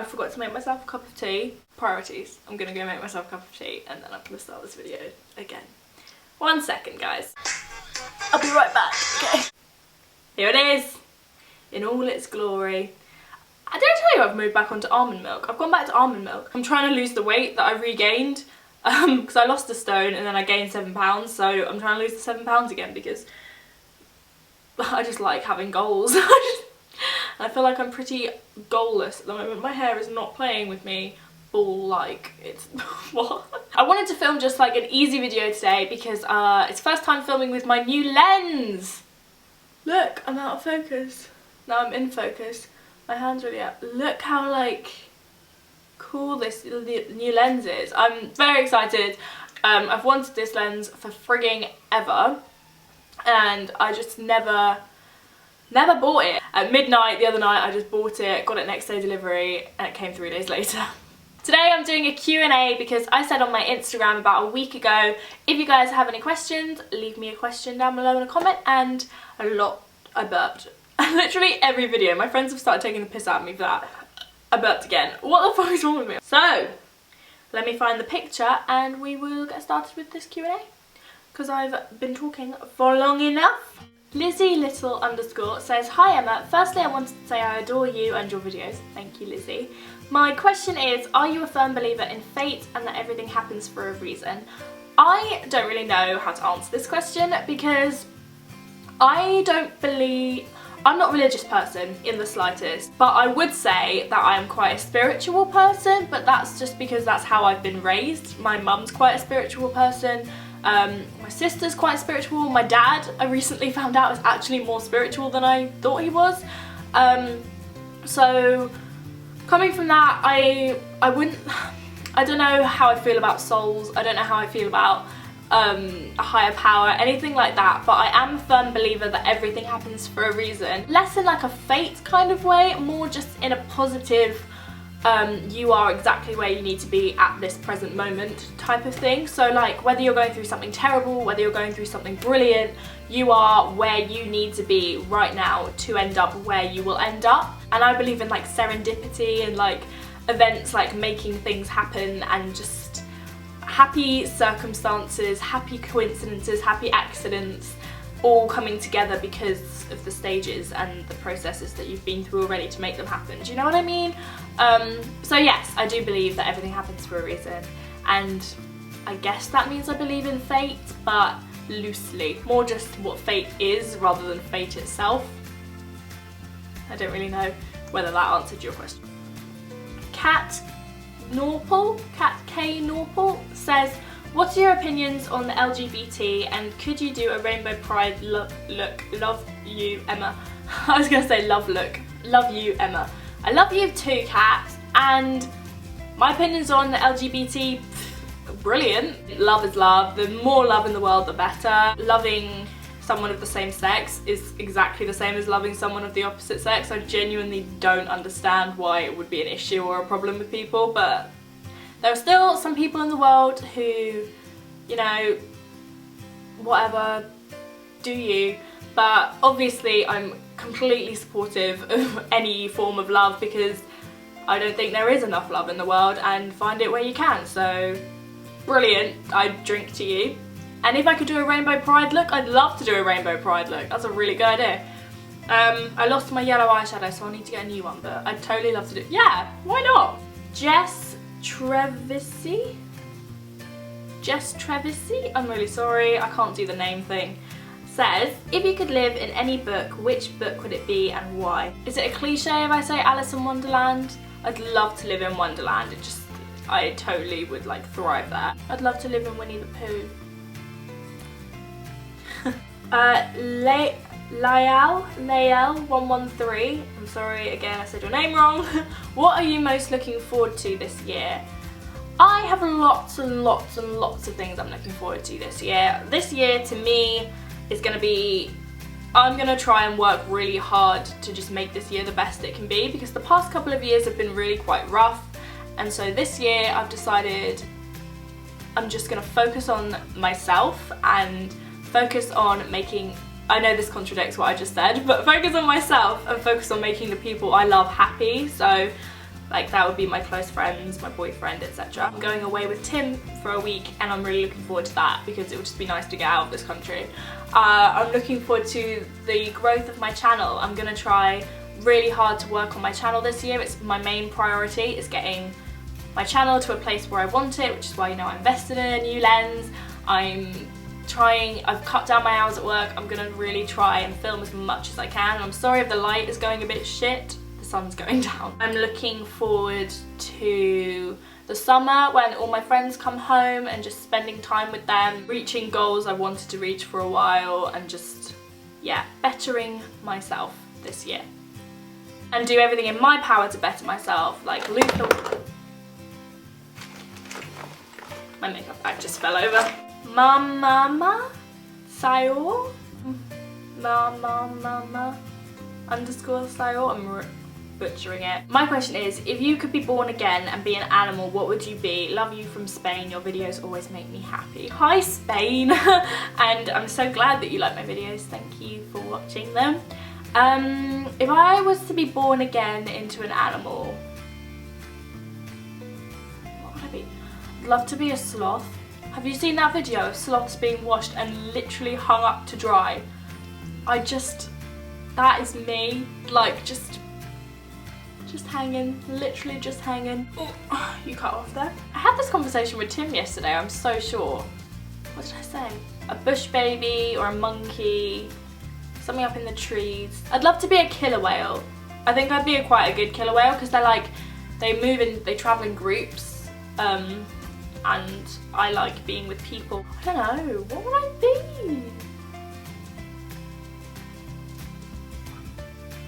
I forgot to make myself a cup of tea. Priorities. I'm gonna go make myself a cup of tea and then I'm gonna start this video again. 1 second, guys. I'll be right back, okay? Here it is, in all its glory. I don't tell you I've moved back onto almond milk. I've gone back to almond milk. I'm trying to lose the weight that I regained because I lost a stone and then I gained 7 pounds, so I'm trying to lose the 7 pounds again because I just like having goals. I feel like I'm pretty goalless at the moment. My hair is not playing with me ball-like. It's what? I wanted to film just like an easy video today because it's first time filming with my new lens. Look, I'm out of focus. Now I'm in focus. My hand's really up. Look how like cool this new lens is. I'm very excited. I've wanted this lens for frigging ever and I just never bought it. At midnight the other night I just bought it, got it next day delivery, and it came 3 days later. Today I'm doing a Q&A because I said on my Instagram about a week ago, if you guys have any questions, leave me a question down below in a comment, and I burped. Literally every video. My friends have started taking the piss out of me for that. I burped again. What the fuck is wrong with me? So, let me find the picture and we will get started with this Q&A because I've been talking for long enough. Lizzie Little _ says, "Hi Emma, firstly I wanted to say I adore you and your videos." Thank you, Lizzie. "My question is, are you a firm believer in fate and that everything happens for a reason?" I don't really know how to answer this question because I'm not a religious person in the slightest, but I would say that I am quite a spiritual person, but that's just because that's how I've been raised. My mum's quite a spiritual person. My sister's quite spiritual. My dad, I recently found out, is actually more spiritual than I thought he was. So coming from that, I don't know how I feel about souls. I don't know how I feel about a higher power, anything like that, but I am a firm believer that everything happens for a reason. Less in like a fate kind of way, more just in a positive you are exactly where you need to be at this present moment type of thing. So like whether you're going through something terrible, whether you're going through something brilliant, you are where you need to be right now to end up where you will end up. And I believe in like serendipity and like events like making things happen and just happy circumstances, happy coincidences, happy accidents all coming together because of the stages and the processes that you've been through already to make them happen. Do you know what I mean? So yes, I do believe that everything happens for a reason, and I guess that means I believe in fate, but loosely. More just what fate is rather than fate itself. I don't really know whether that answered your question. Kat K. Norpal says, "What are your opinions on the LGBT and could you do a rainbow pride look? Love you, Emma." I was gonna say love look. Love you, Emma. I love you too, Kat. And my opinions on the LGBT, brilliant. Love is love. The more love in the world, the better. Loving someone of the same sex is exactly the same as loving someone of the opposite sex. I genuinely don't understand why it would be an issue or a problem with people, but there are still some people in the world who, you know, whatever, do you. But obviously I'm completely supportive of any form of love because I don't think there is enough love in the world, and find it where you can. So brilliant, I'd drink to you. And if I could do a rainbow pride look, I'd love to do a rainbow pride look. That's a really good idea. I lost my yellow eyeshadow, so I need to get a new one, but I'd totally love to do. Yeah, why not? Jess Trevisi, I'm really sorry, I can't do the name thing, says, "If you could live in any book, which book would it be and why?" Is it a cliche if I say Alice in Wonderland? I'd love to live in Wonderland. I totally would like thrive there. I'd love to live in Winnie the Pooh. Lael113, I'm sorry again, I said your name wrong. "What are you most looking forward to this year?" I have lots and lots and lots of things I'm looking forward to this year. This year to me is going to be, I'm going to try and work really hard to just make this year the best it can be, because the past couple of years have been really quite rough, and so this year I've decided I'm just going to focus on myself and focus on making, I know this contradicts what I just said, but focus on myself and focus on making the people I love happy. So Like that would be my close friends, my boyfriend, etc. I'm going away with Tim for a week and I'm really looking forward to that because it would just be nice to get out of this country. I'm looking forward to the growth of my channel. I'm gonna try really hard to work on my channel this year. It's my main priority, is getting my channel to a place where I want it, which is why, you know, I invested in a new lens. I've cut down my hours at work. I'm gonna really try and film as much as I can. And I'm sorry if the light is going a bit shit. The sun's going down. I'm looking forward to the summer when all my friends come home and just spending time with them, reaching goals I wanted to reach for a while, and just, yeah, bettering myself this year. And do everything in my power to better myself, like Luther. My makeup bag just fell over. Mama Sayo. Mama underscore Sayo. I'm butchering it. My question is, if you could be born again and be an animal, what would you be? Love you from Spain. Your videos always make me happy. Hi Spain. And I'm so glad that you like my videos. Thank you for watching them. If I was to be born again into an animal, what would I be? I'd love to be a sloth. Have you seen that video of sloths being washed and literally hung up to dry? That is me, like just hanging, literally just hanging. Oh, you cut off there. I had this conversation with Tim yesterday, I'm so sure. What did I say? A bush baby or a monkey, something up in the trees. I'd love to be a killer whale. I think I'd be quite a good killer whale because they travel in groups. And I like being with people. I don't know, what would I be?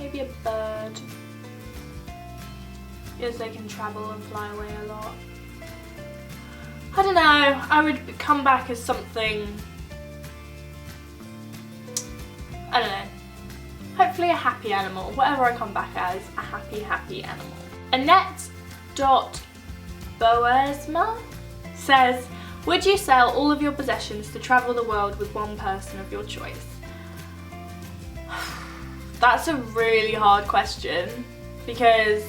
Maybe a bird. Because they can travel and fly away a lot. I don't know, I would come back as something, I don't know. Hopefully a happy animal. Whatever I come back as, a happy animal. Annette.Boesma says, would you sell all of your possessions to travel the world with one person of your choice? That's a really hard question because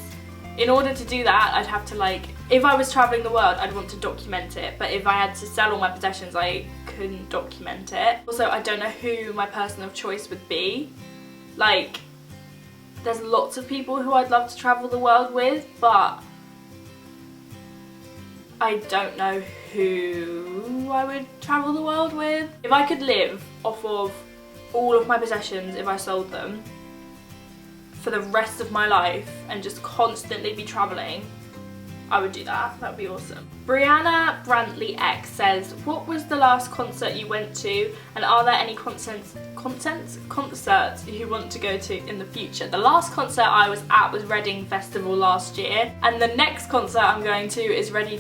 in order to do that, I'd have to if I was traveling the world, I'd want to document it, but if I had to sell all my possessions, I couldn't document it. Also, I don't know who my person of choice would be. There's lots of people who I'd love to travel the world with, but I don't know who I would travel the world with. If I could live off of all of my possessions, if I sold them, for the rest of my life and just constantly be travelling, I would do that. That would be awesome. Brianna Brantley X says, what was the last concert you went to, and are there any concerts you want to go to in the future? The last concert I was at was Reading Festival last year, and the next concert I'm going to is what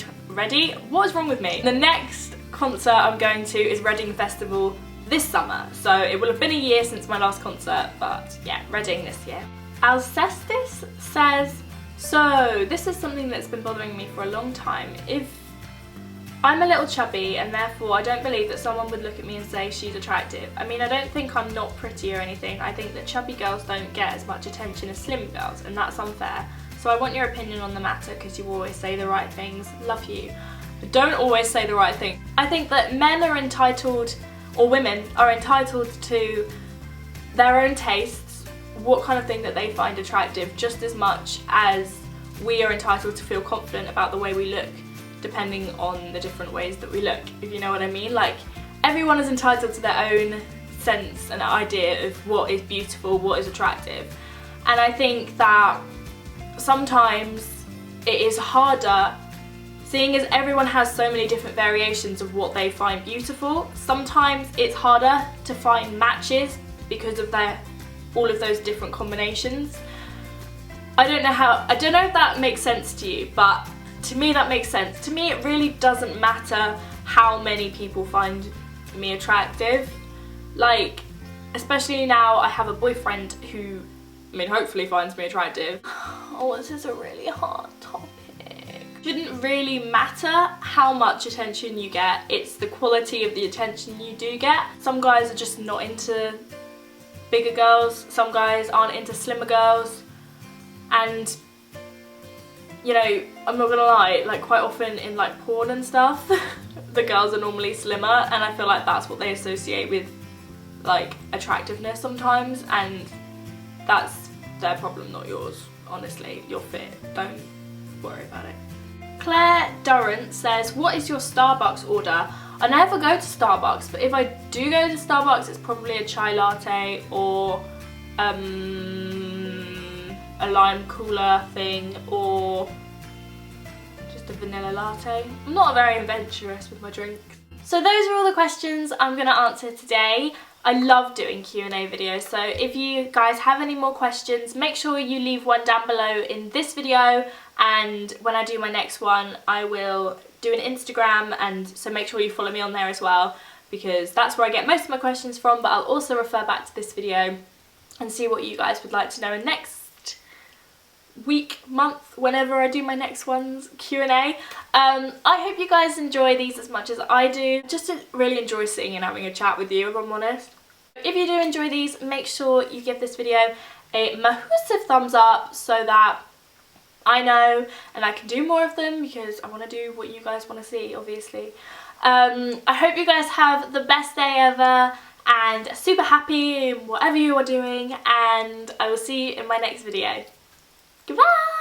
is wrong with me? The next concert I'm going to is Reading Festival this summer, so it will have been a year since my last concert, but yeah, Reading this year. Alcestis says, so this is something that's been bothering me for a long time. If I'm a little chubby and therefore I don't believe that someone would look at me and say she's attractive. I mean, I don't think I'm not pretty or anything. I think that chubby girls don't get as much attention as slim girls, and that's unfair. So I want your opinion on the matter because you always say the right things. Love you. But don't always say the right thing. I think that men are entitled, or women are entitled to their own tastes, what kind of thing that they find attractive, just as much as we are entitled to feel confident about the way we look, depending on the different ways that we look, if you know what I mean. Everyone is entitled to their own sense and idea of what is beautiful, what is attractive. And I think that sometimes it is harder, seeing as everyone has so many different variations of what they find beautiful. Sometimes it's harder to find matches because of all of those different combinations. I don't know if that makes sense to you, but to me that makes sense. To me it really doesn't matter how many people find me attractive. Especially now I have a boyfriend who, hopefully finds me attractive. Oh, this is a really hard topic. Shouldn't really matter how much attention you get, it's the quality of the attention you do get. Some guys are just not into bigger girls, some guys aren't into slimmer girls, and you know, I'm not gonna lie, like quite often in like porn and stuff, the girls are normally slimmer, and I feel like that's what they associate with like attractiveness sometimes, and that's their problem, not yours. Honestly, you're fit, don't worry about it. Claire Durrant says, what is your Starbucks order? I never go to Starbucks, but if I do go to Starbucks, it's probably a chai latte or a lime cooler thing, or just a vanilla latte. I'm not very adventurous with my drinks. So those are all the questions I'm going to answer today. I love doing Q&A videos, so if you guys have any more questions, make sure you leave one down below in this video, and when I do my next one I will do an Instagram, and so make sure you follow me on there as well, because that's where I get most of my questions from, but I'll also refer back to this video and see what you guys would like to know in next week, month, whenever I do my next one's Q&A. I hope you guys enjoy these as much as I do. Just really enjoy sitting and having a chat with you, if I'm honest. If you do enjoy these, make sure you give this video a massive thumbs up so that I know and I can do more of them, because I want to do what you guys want to see, obviously. I hope you guys have the best day ever and super happy in whatever you are doing, and I will see you in my next video. Goodbye!